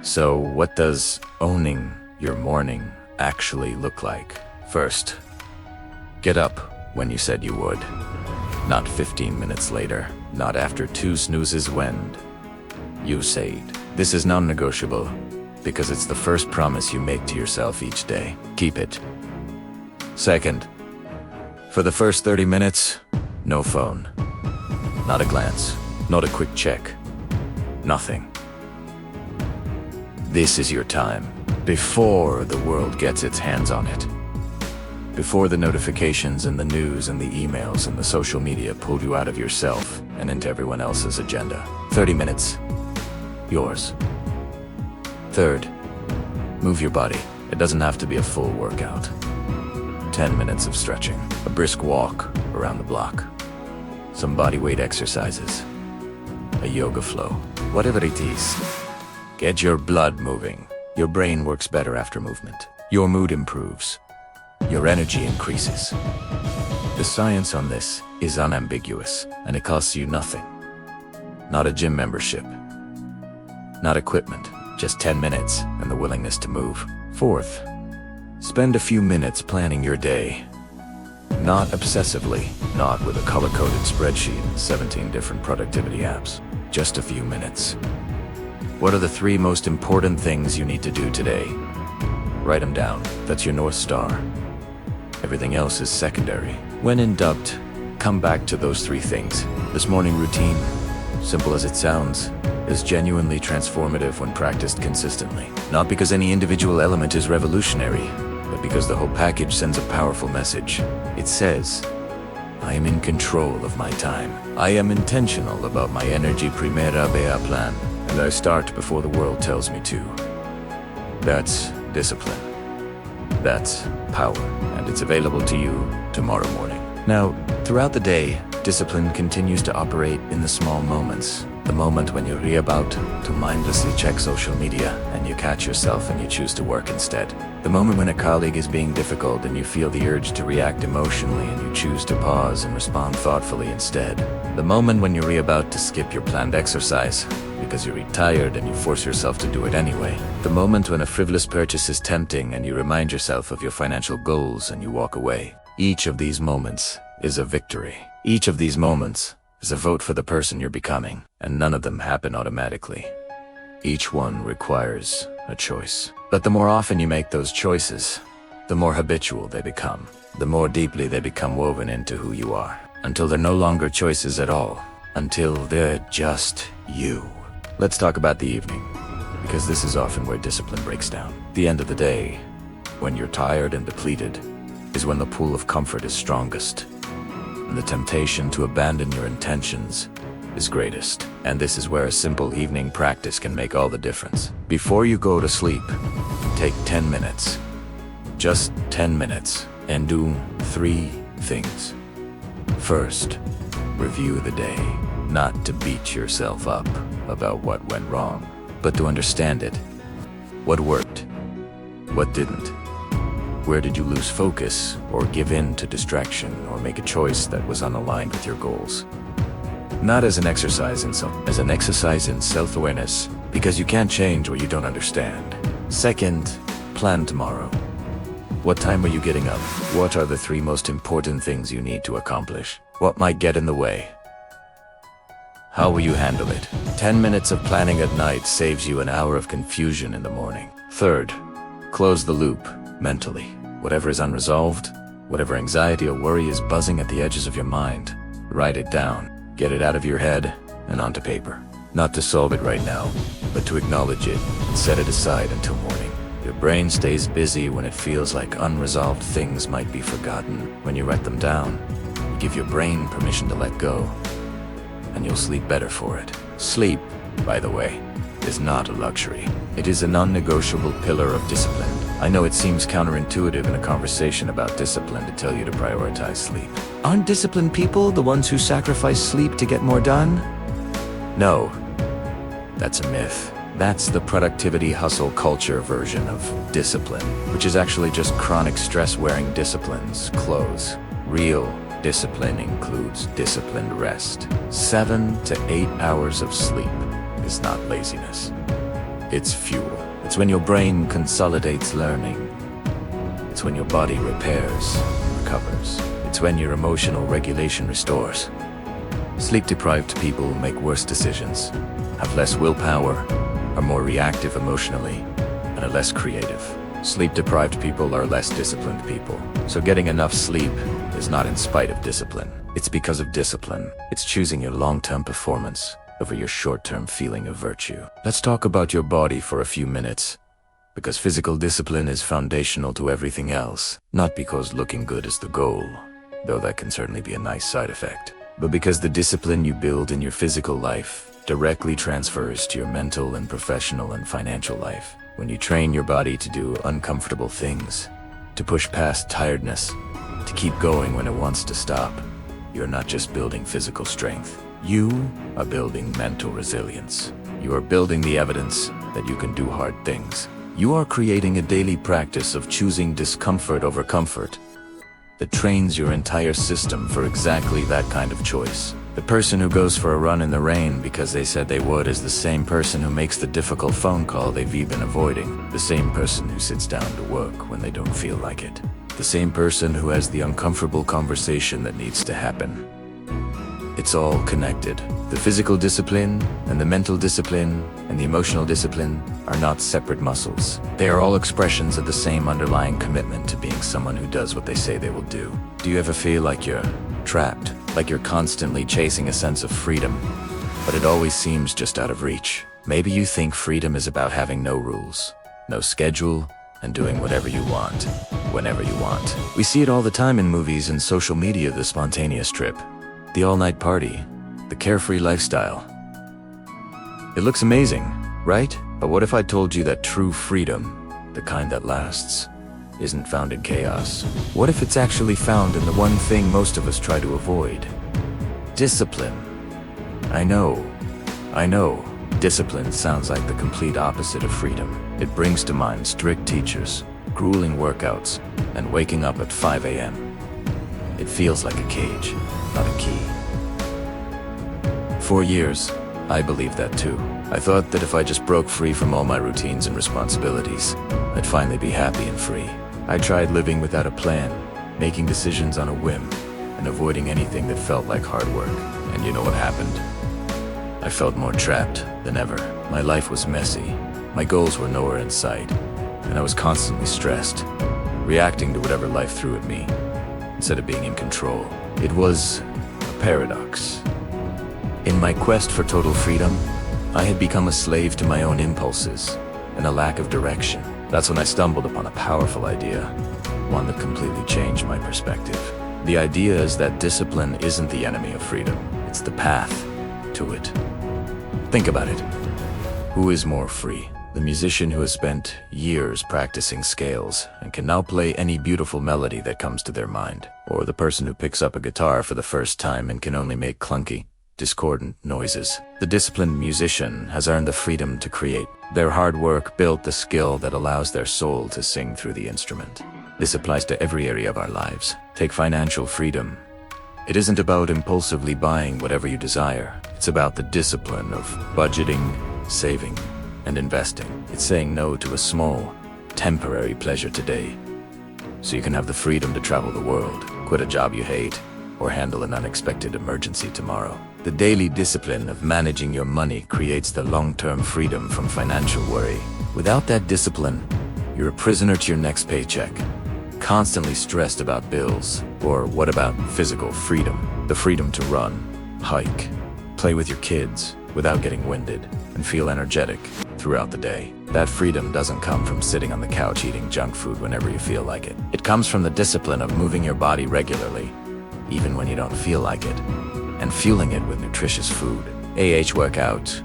So what does owning your morning actually look like? First, get up when you said you would. Not 15 minutes later, not after 2 snoozes when you said. This is non-negotiable because it's the first promise you make to yourself each day. Keep it. Second, for the first 30 minutes, no phone. Not a glance, not a quick check. Nothing. This is your time, before the world gets its hands on it. Before the notifications and the news and the emails and the social media pull you out of yourself and into everyone else's agenda. 30 minutes. Yours. Third, move your body. It doesn't have to be a full workout. 10 minutes of stretching, a brisk walk around the block, some body weight exercises, a yoga flow, whatever it is. Get your blood moving. Your brain works better after movement. Your mood improves. Your energy increases. The science on this is unambiguous, and it costs you nothing. Not a gym membership. Not equipment. Just 10 minutes and the willingness to move. Fourth, spend a few minutes planning your day. Not obsessively, not with a color-coded spreadsheet and 17 different productivity apps. Just a few minutes. What are the 3 most important things you need to do today? Write them down. That's your North Star. Everything else is secondary. When in doubt, come back to those 3 things. This morning routine, simple as it sounds, is genuinely transformative when practiced consistently. Not because any individual element is revolutionary, but because the whole package sends a powerful message. It says, I am in control of my time. I am intentional about my energy primera vea plan, and I start before the world tells me to. That's discipline. That's power, and it's available to you tomorrow morning. Now, throughout the day, discipline continues to operate in the small moments. The moment when you're about to mindlessly check social media and you catch yourself and you choose to work instead. The moment when a colleague is being difficult and you feel the urge to react emotionally and you choose to pause and respond thoughtfully instead. The moment when you're about to skip your planned exercise because you're tired and you force yourself to do it anyway. The moment when a frivolous purchase is tempting and you remind yourself of your financial goals and you walk away. Each of these moments is a victory. Each of these moments is a vote for the person you're becoming, and none of them happen automatically. Each one requires a choice. But the more often you make those choices, the more habitual they become, the more deeply they become woven into who you are, until they're no longer choices at all, until they're just you. Let's talk about the evening, because this is often where discipline breaks down. The end of the day, when you're tired and depleted, is when the pool of comfort is strongest, and the temptation to abandon your intentions is greatest. And this is where a simple evening practice can make all the difference. Before you go to sleep, take 10 minutes. Just 10 minutes, and do 3 things. First, review the day. Not to beat yourself up about what went wrong, but to understand it. What worked? What didn't? Where did you lose focus, or give in to distraction, or make a choice that was unaligned with your goals? Not as an exercise in self-awareness, because you can't change what you don't understand. Second, plan tomorrow. What time are you getting up? What are the 3 most important things you need to accomplish? What might get in the way? How will you handle it? 10 minutes of planning at night saves you an hour of confusion in the morning. Third, close the loop mentally. Whatever is unresolved, whatever anxiety or worry is buzzing at the edges of your mind, write it down. Get it out of your head and onto paper. Not to solve it right now, but to acknowledge it and set it aside until morning. Your brain stays busy when it feels like unresolved things might be forgotten. When you write them down, you give your brain permission to let go, and you'll sleep better for it. Sleep, by the way, is not a luxury. It is a non-negotiable pillar of discipline. I know it seems counterintuitive in a conversation about discipline to tell you to prioritize sleep. Aren't disciplined people the ones who sacrifice sleep to get more done? No, that's a myth. That's the productivity hustle culture version of discipline, which is actually just chronic stress wearing discipline's clothes. Real discipline includes disciplined rest. 7 to 8 hours of sleep is not laziness. It's fuel. It's when your brain consolidates learning. It's when your body repairs, recovers. It's when your emotional regulation restores. Sleep-deprived people make worse decisions, have less willpower, are more reactive emotionally, and are less creative. Sleep-deprived people are less disciplined people. So getting enough sleep is not in spite of discipline. It's because of discipline. It's choosing your long-term performance over your short-term feeling of virtue. Let's talk about your body for a few minutes, because physical discipline is foundational to everything else. Not because looking good is the goal, though that can certainly be a nice side effect, but because the discipline you build in your physical life directly transfers to your mental and professional and financial life. When you train your body to do uncomfortable things, to push past tiredness, to keep going when it wants to stop, you're not just building physical strength. You are building mental resilience. You are building the evidence that you can do hard things. You are creating a daily practice of choosing discomfort over comfort that trains your entire system for exactly that kind of choice. The person who goes for a run in the rain because they said they would is the same person who makes the difficult phone call they've been avoiding. The same person who sits down to work when they don't feel like it. The same person who has the uncomfortable conversation that needs to happen. It's all connected. The physical discipline and the mental discipline and the emotional discipline are not separate muscles. They are all expressions of the same underlying commitment to being someone who does what they say they will do. Do you ever feel like you're trapped? Like you're constantly chasing a sense of freedom, but it always seems just out of reach? Maybe you think freedom is about having no rules, no schedule, and doing whatever you want, whenever you want. We see it all the time in movies and social media, the spontaneous trip, the all-night party, the carefree lifestyle. It looks amazing, right? But what if I told you that true freedom, the kind that lasts, isn't found in chaos? What if it's actually found in the one thing most of us try to avoid? Discipline. I know. Discipline sounds like the complete opposite of freedom. It brings to mind strict teachers, grueling workouts, and waking up at 5 a.m. It feels like a cage, not a key. For years, I believed that too. I thought that if I just broke free from all my routines and responsibilities, I'd finally be happy and free. I tried living without a plan, making decisions on a whim, and avoiding anything that felt like hard work. And you know what happened? I felt more trapped than ever. My life was messy, my goals were nowhere in sight, and I was constantly stressed, reacting to whatever life threw at me, instead of being in control. It was a paradox. In my quest for total freedom, I had become a slave to my own impulses and a lack of direction. That's when I stumbled upon a powerful idea, one that completely changed my perspective. The idea is that discipline isn't the enemy of freedom, it's the path to it. Think about it. Who is more free? The musician who has spent years practicing scales and can now play any beautiful melody that comes to their mind, or the person who picks up a guitar for the first time and can only make clunky, discordant noises? The disciplined musician has earned the freedom to create. Their hard work built the skill that allows their soul to sing through the instrument. This applies to every area of our lives. Take financial freedom. It isn't about impulsively buying whatever you desire. It's about the discipline of budgeting, saving, and investing. It's saying no to a small, temporary pleasure today, so you can have the freedom to travel the world, quit a job you hate, or handle an unexpected emergency tomorrow. The daily discipline of managing your money creates the long-term freedom from financial worry. Without that discipline, you're a prisoner to your next paycheck, constantly stressed about bills. Or what about physical freedom? The freedom to run, hike, play with your kids without getting winded, and feel energetic throughout the day. That freedom doesn't come from sitting on the couch eating junk food whenever you feel like it. It comes from the discipline of moving your body regularly, even when you don't feel like it, and fueling it with nutritious food. Workout.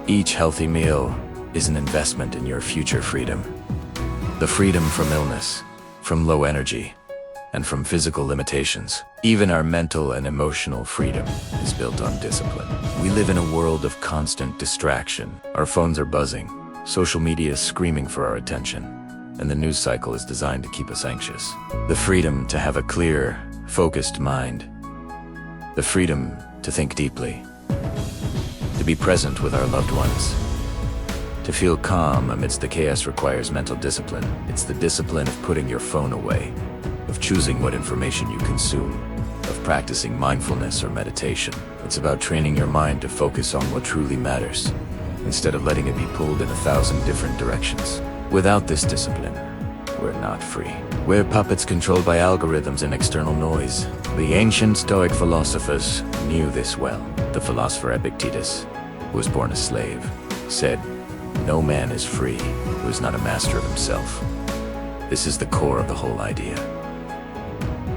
Each healthy meal is an investment in your future freedom. The freedom from illness, from low energy, and from physical limitations. Even our mental and emotional freedom is built on discipline. We live in a world of constant distraction. Our phones are buzzing, social media is screaming for our attention, and the news cycle is designed to keep us anxious. The freedom to have a clear, focused mind. The freedom to think deeply. To be present with our loved ones. To feel calm amidst the chaos requires mental discipline. It's the discipline of putting your phone away, of choosing what information you consume, of practicing mindfulness or meditation. It's about training your mind to focus on what truly matters, instead of letting it be pulled in 1,000 different directions. Without this discipline, we're not free. We're puppets controlled by algorithms and external noise. The ancient Stoic philosophers knew this well. The philosopher Epictetus, who was born a slave, said, "No man is free who is not a master of himself." This is the core of the whole idea.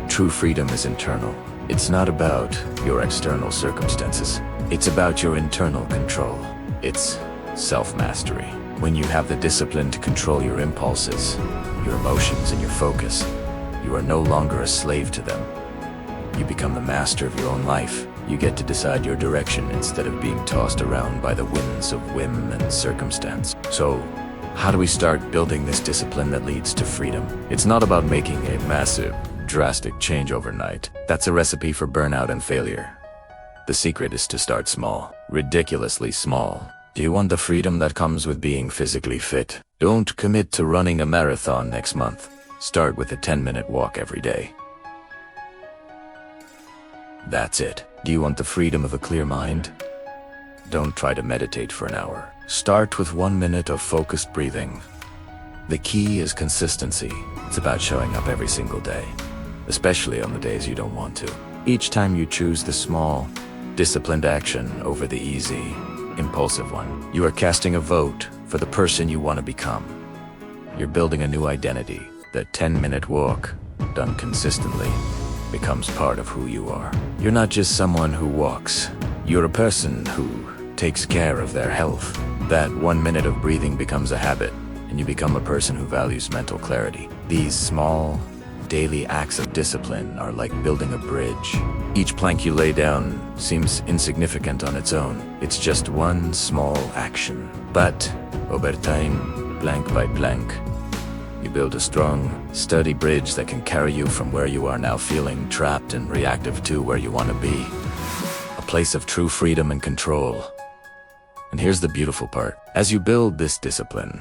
True freedom is internal. It's not about your external circumstances. It's about your internal control. It's self-mastery. When you have the discipline to control your impulses, your emotions, and your focus, you are no longer a slave to them. You become the master of your own life. You get to decide your direction instead of being tossed around by the winds of whim and circumstance. So, how do we start building this discipline that leads to freedom? It's not about making a massive, drastic change overnight. That's a recipe for burnout and failure. The secret is to start small, ridiculously small. Do you want the freedom that comes with being physically fit? Don't commit to running a marathon next month. Start with a 10-minute walk every day. That's it. Do you want the freedom of a clear mind? Don't try to meditate for an hour. Start with 1 minute of focused breathing. The key is consistency. It's about showing up every single day, especially on the days you don't want to. Each time you choose the small, disciplined action over the easy, impulsive one, you are casting a vote for the person you want to become. You're building a new identity. That 10-minute walk, done consistently, becomes part of who you are. You're not just someone who walks. You're a person who takes care of their health. That 1 minute of breathing becomes a habit, and you become a person who values mental clarity. These small, daily acts of discipline are like building a bridge. Each plank you lay down seems insignificant on its own. It's just one small action. But, over time, plank by plank, you build a strong, sturdy bridge that can carry you from where you are now feeling trapped and reactive to where you want to be. A place of true freedom and control. And here's the beautiful part. As you build this discipline,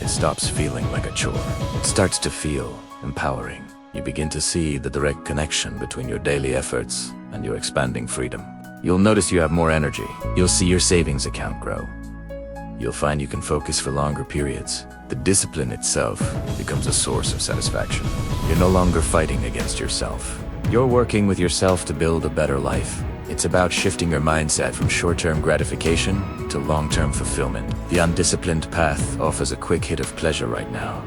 it stops feeling like a chore. It starts to feel empowering. You begin to see the direct connection between your daily efforts and your expanding freedom. You'll notice you have more energy. You'll see your savings account grow. You'll find you can focus for longer periods. The discipline itself becomes a source of satisfaction. You're no longer fighting against yourself. You're working with yourself to build a better life. It's about shifting your mindset from short-term gratification to long-term fulfillment. The undisciplined path offers a quick hit of pleasure right now,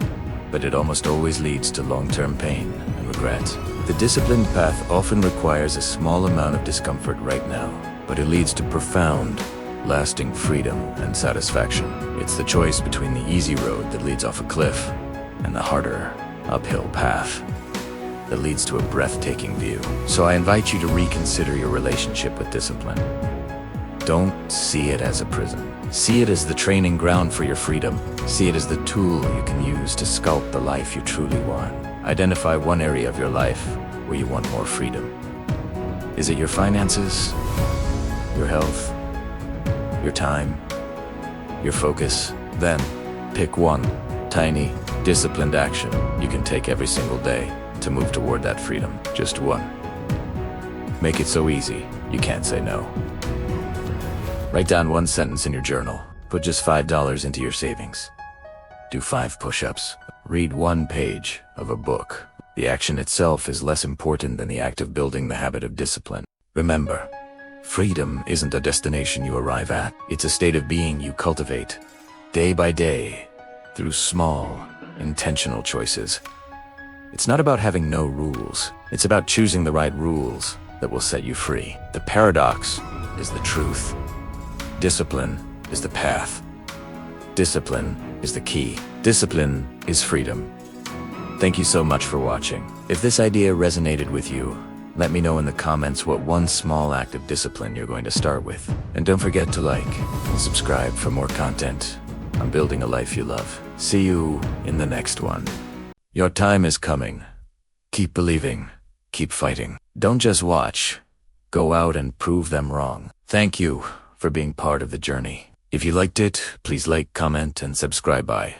but it almost always leads to long-term pain and regret. The disciplined path often requires a small amount of discomfort right now, but it leads to profound, lasting freedom and satisfaction. It's the choice between the easy road that leads off a cliff and the harder, uphill path that leads to a breathtaking view. So I invite you to reconsider your relationship with discipline. Don't see it as a prison. See it as the training ground for your freedom. See it as the tool you can use to sculpt the life you truly want. Identify one area of your life where you want more freedom. Is it your finances? Your health? Your time? Your focus? Then, pick one tiny, disciplined action you can take every single day to move toward that freedom. Just one. Make it so easy, you can't say no. Write down one sentence in your journal. Put just $5 into your savings. Do 5 push-ups. Read 1 page of a book. The action itself is less important than the act of building the habit of discipline. Remember, freedom isn't a destination you arrive at. It's a state of being you cultivate, day by day, through small, intentional choices. It's not about having no rules. It's about choosing the right rules that will set you free. The paradox is the truth. Discipline is the path. Discipline is the key. Discipline is freedom. Thank you so much for watching. If this idea resonated with you, let me know in the comments what one small act of discipline you're going to start with. And don't forget to like and subscribe for more content on building a life you love. See you in the next one. Your time is coming. Keep believing. Keep fighting. Don't just watch. Go out and prove them wrong. Thank you for being part of the journey. If you liked it, please like, comment, and subscribe. Bye.